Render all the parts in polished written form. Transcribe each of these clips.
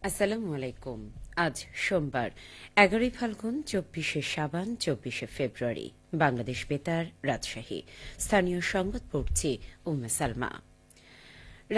আসসালামু আলাইকুম। আজ সোমবার 11 ফাল্গুন 24 সাবান 24 ফেব্রুয়ারি। বাংলাদেশ বেতার, রাজশাহী। স্থানীয় সংবাদ পড়ছি উম্মে সালমা।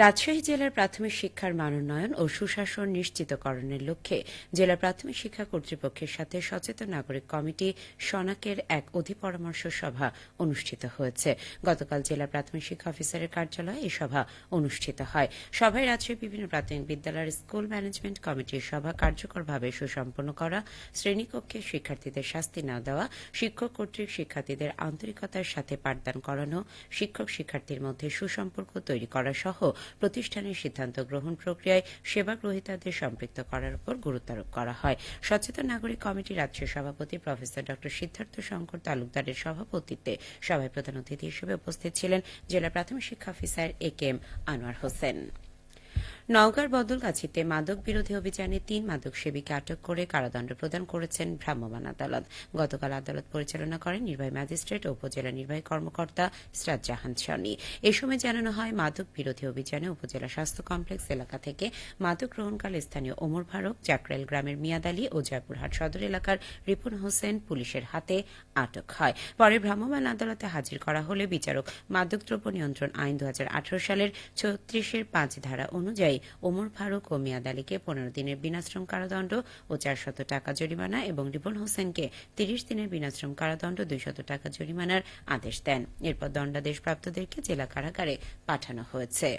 রাজশাহী জেলার প্রাথমিক শিক্ষার মানোন্নয়ন ও সুশাসন নিশ্চিতকরণের লক্ষ্যে জেলা প্রাথমিক শিক্ষা কর্তৃপক্ষের সাথে সচেতন নাগরিক কমিটি সনাকের এক অধিপরামর্শ সভা অনুষ্ঠিত হয়েছে। গতকাল জেলা প্রাথমিক শিক্ষা অফিসারের কার্যালয়ে এই সভা অনুষ্ঠিত হয়। সভায় রাজশাহীর বিভিন্ন প্রাথমিক বিদ্যালয়ের স্কুল ম্যানেজমেন্ট কমিটির সভা কার্যকরভাবে সুসম্পন্ন করা, শ্রেণীকক্ষে শিক্ষার্থীদের শাস্তি না দেওয়া, শিক্ষক কর্তৃক শিক্ষার্থীদের আন্তরিকতার সাথে পাঠদান করানো, শিক্ষক শিক্ষার্থীর মধ্যে সুসম্পর্ক তৈরি করা সহ প্রতিষ্ঠানের সিদ্ধান্ত গ্রহণ প্রক্রিয়ায় সেবা গ্রহীতাদের সম্পৃক্ত করার উপর গুরুত্ব আরোপ করা হয়। সচেতন নাগরিক কমিটির রাজ্য সভাপতি প্রফেসর ড সিদ্ধার্থ শঙ্কর তালুকদারের সভাপতিত্বে সভায় প্রধান অতিথি হিসেবে উপস্থিত ছিলেন জেলা প্রাথমিক শিক্ষা অফিসার এ.কে.এম. আনোয়ার হোসেন। নওগাঁর বদলগাছিতে মাদক বিরোধী অভিযানে ৩ মাদক সেবীকে আটক করে কারাদণ্ড প্রদান করেছেন ভ্রাম্যমাণ আদালত। গতকাল আদালত পরিচালনা করেন নির্বাহী ম্যাজিস্ট্রেট ও উপজেলা নির্বাহী কর্মকর্তা সিরাজ জাহান সনি। এ সময় জানানো হয়, মাদক বিরোধী অভিযানে উপজেলা স্বাস্থ্য কমপ্লেক্স এলাকা থেকে মাদক গ্রহণকালে স্থানীয় ওমর ফারুক, জাকরাইল গ্রামের মিয়াদ আলী ও জয়পুরহাট সদর এলাকার রিপন হোসেন পুলিশের হাতে আটক হয়। পরে ভ্রাম্যমাণ আদালতে হাজির করা হলে বিচারক মাদকদ্রব্য নিয়ন্ত্রণ আইন 2018 সালের 36-5 ধারা অনুযায়ী ওমর ফারুক ও মিয়াদ আলীকে 15 দিনের বিনাশ্রম কারাদণ্ড ও 400 টাকা জরিমানা এবং রিপন হোসেনকে 30 দিনের বিনাশ্রম কারাদণ্ড 200 টাকা জরিমানার আদেশ দেন। এরপর দণ্ডাদেশপ্রাপ্তদেরকে জেলা কারাগারে পাঠানো হয়েছে।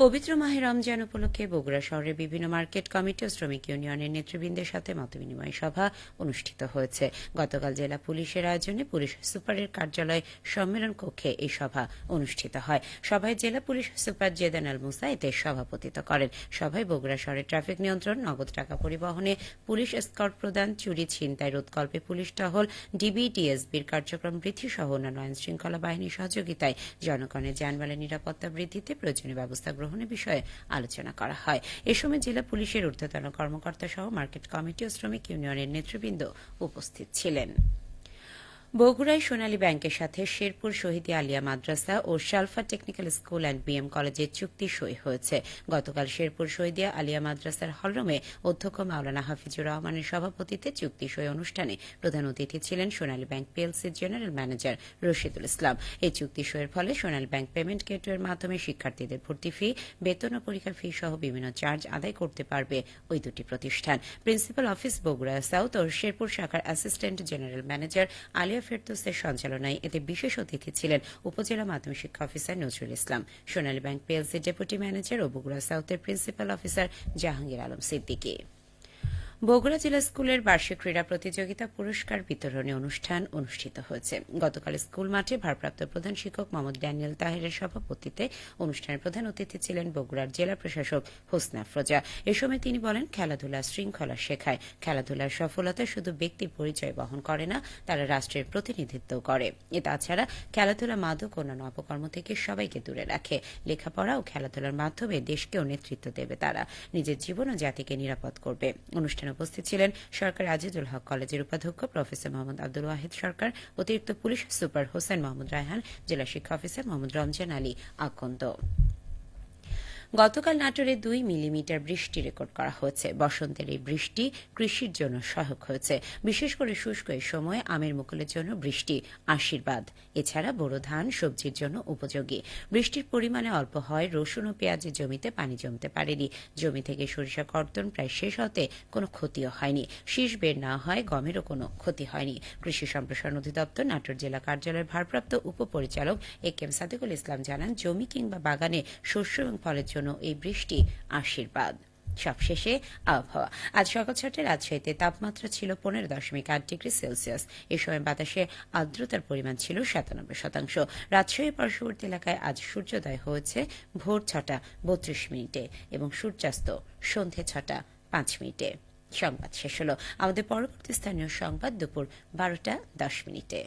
পবিত্র মাহে রমজান উপলক্ষে বগুড়া শহরের বিভিন্ন মার্কেট কমিটি ও শ্রমিক ইউনিয়নের নেতৃবৃন্দের সাথে মতবিনিময় সভা অনুষ্ঠিত হয়েছে। গতকাল জেলা পুলিশের আয়োজনে পুলিশ সুপারের কার্যালয় সম্মেলন কক্ষে এই সভা অনুষ্ঠিত হয়। সভায় জেলা পুলিশ সুপার জেদান আল মুসা এতে সভাপতিত্ব করেন। সভায় বগুড়া শহরের ট্রাফিক নিয়ন্ত্রণ, নগদ টাকা পরিবহনে পুলিশ এসকর্ট প্রদান, চুরি ছিনতাই রোধকল্পে পুলিশ টহল, ডিবি ডিএসবির কার্যক্রম বৃদ্ধি সহ অন্যান্য আইন শৃঙ্খলা বাহিনীর সহযোগিতায় জনগণের যানবাহনের নিরাপত্তা বৃদ্ধিতে প্রয়োজনীয় ব্যবস্থা গ্রহণের বিষয়ে আলোচনা করা হয়। এ সময় জেলা পুলিশের ঊর্ধ্বতন কর্মকর্তা সহ মার্কেট কমিটি ও শ্রমিক ইউনিয়নের নেতৃবৃন্দ উপস্থিত ছিলেন। বগুড়ায় সোনালী ব্যাংকের সাথে শেরপুর শহীদ আলিয়া মাদ্রাসা ও Shalfa technical school and BM কলেজের চুক্তি সই হয়েছে। গতকাল শেরপুর শহীদ আলিয়া মাদ্রাসার হলরুমে অধ্যক্ষ মাওলানা হাফিজুর রহমানের সভাপতিত্বে চুক্তি সই অনুষ্ঠানে প্রধান অতিথি ছিলেন সোনালী ব্যাংক পিএলসির জেনারেল ম্যানেজার রশিদুল ইসলাম। এই চুক্তি সইয়ের ফলে সোনালী ব্যাংক পেমেন্ট গেটওয়ের মাধ্যমে শিক্ষার্থীদের ভর্তি ফি, বেতন ও পরীক্ষার ফি সহ বিভিন্ন চার্জ আদায় করতে পারবে ওই দুটি প্রতিষ্ঠান। প্রিন্সিপাল অফিস বগুড়া সাউথ ও শেরপুর শাখার অ্যাসিস্ট্যান্ট জেনারেল ম্যানেজার আলিয়া ফেরদৌসের সঞ্চালনায় এতে বিশেষ অতিথি ছিলেন উপজেলা মাধ্যমিক শিক্ষা অফিসার নজরুল ইসলাম, সোনালী ব্যাংক পিএলসির ডেপুটি ম্যানেজার ও বগুড়া সাউথের প্রিন্সিপাল অফিসার জাহাঙ্গীর আলম সিদ্দিকী। বগুড়া জেলা স্কুলের বার্ষিক ক্রীড়া প্রতিযোগিতা পুরস্কার বিতরণী অনুষ্ঠান অনুষ্ঠিত হয়েছে। গতকাল স্কুল মাঠে ভারপ্রাপ্ত প্রধান শিক্ষক মোহাম্মদ ড্যানিয়েল তাহেরের সভাপতিত্বে অনুষ্ঠানের প্রধান অতিথি ছিলেন বগুড়ার জেলা প্রশাসক হোসনা আফরোজা। এ সময় তিনি বলেন, খেলাধুলা শৃঙ্খলা শেখায়। খেলাধুলার সফলতা শুধু ব্যক্তি পরিচয় বহন করে না, তারা রাষ্ট্রের প্রতিনিধিত্বও করে। তাছাড়া খেলাধুলা মাদক ও অন্যান্য অপকর্ম থেকে সবাইকে দূরে রাখে। লেখাপড়া ও খেলাধুলার মাধ্যমে দেশকেও নেতৃত্ব দেবে তারা, নিজের জীবন ও জাতিকে নিরাপদ করবে। অনুষ্ঠানে উপস্থিত ছিলেন সরকার আজিজুল হক কলেজের উপাধ্যক্ষ প্রফেসর মোহাম্মদ আব্দুল ওয়াহিদ সরকার, অতিরিক্ত পুলিশ সুপার হোসেন মোহাম্মদ রায়হান, জেলা শিক্ষা অফিসার মোহাম্মদ রমজান আলী আকন্দ। গতকাল নাটোরে 2 মিলিমিটার বৃষ্টি রেকর্ড করা হয়েছে। বসন্তের এই বৃষ্টি কৃষির জন্য সহায়ক হয়েছে। বিশেষ করে শুষ্ক এই সময়ে আমের মুকুলের জন্য বৃষ্টি আশীর্বাদ। এছাড়া বোরো ধান, সবজির জন্য উপযোগী। বৃষ্টির পরিমাণে অল্প হয় রসুন ও পেঁয়াজের জমিতে পানি জমতে পারেনি। জমি থেকে সরিষা কর্তন প্রায় শেষ হতে কোনো ক্ষতিও হয়নি। শীষ বের না হয় গমেরও কোনো ক্ষতি হয়নি। কৃষি সম্প্রসারণ অধিদপ্তর নাটোর জেলা কার্যালয়ের ভারপ্রাপ্ত উপপরিচালক এ.কে.এম. সাদিকুল ইসলাম জানান, জমি কিংবা বাগানে শস্য এবং ফলের জন্য এই বৃষ্টি আশীর্বাদ। সবশেষে আবহাওয়া। আজ সকাল 6টায় রাজশাহীতে তাপমাত্রা ছিল 15.8 ডিগ্রি সেলসিয়াস। এ সময় বাতাসে আর্দ্রতার পরিমাণ ছিল 97%। রাজশাহীর পার্শ্ববর্তী এলাকায় আজ সূর্যোদয় হয়েছে ভোর 6:32 এবং সূর্যাস্ত সন্ধে 6:05। সংবাদ শেষ হল। আমাদের পরবর্তী স্থানীয় সংবাদ দুপুর 12:10।